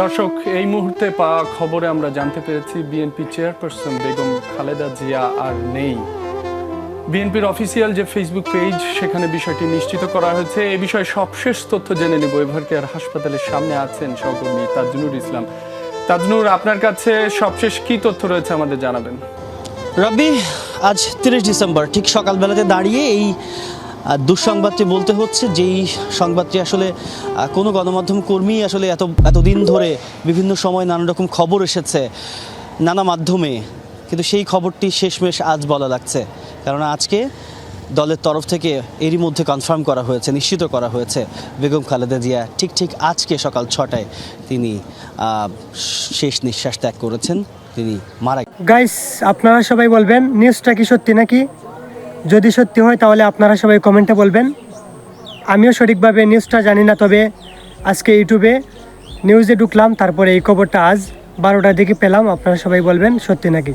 দর্শক, এই মুহূর্তে পাওয়া খবরে আমরা জানতে পেরেছি বিএনপি চেয়ারপারসন বেগম খালেদা জিয়া আর নেই। বিএনপির অফিসিয়াল যে ফেসবুক পেজ, সেখানে বিষয়টি নিশ্চিত করা হয়েছে। এই বিষয়ে সবশেষ তথ্য জেনে নেব। এভারকেয়ার হাসপাতালের সামনে আছেন সহকর্মী তাজনুর ইসলাম। তাজনুর, আপনার কাছে সবশেষ কি তথ্য রয়েছে আমাদের জানাবেন। রবি, আজ 30 ডিসেম্বর ঠিক সকালবেলাতে দাঁড়িয়ে এই দুঃসংবাদটি বলতে হচ্ছে, যেই সংবাদটি আসলে কোনো গণমাধ্যম কর্মী আসলে এতদিন ধরে বিভিন্ন সময় নানা রকম খবর এসেছে নানা মাধ্যমে, কিন্তু সেই খবরটি শেষমেশ আজ বলা লাগছে। কারণ আজকে দলের তরফ থেকে এরই মধ্যে কনফার্ম করা হয়েছে, নিশ্চিত করা হয়েছে বেগম খালেদা জিয়া ঠিক আজকে সকাল 6টায় তিনি শেষ নিঃশ্বাস ত্যাগ করেছেন। তিনি মারা গাইস, আপনারা সবাই বলবেন নিউজটা কি সত্যি নাকি? যদি সত্যি হয় তাহলে আপনারা সবাই কমেন্টে বলবেন। আমিও সঠিকভাবে নিউজটা জানি না, তবে আজকে ইউটিউবে নিউজে ঢুকলাম, তারপরে এই খবরটা আজ 12টার দিকে পেলাম। আপনারা সবাই বলবেন সত্যি নাকি।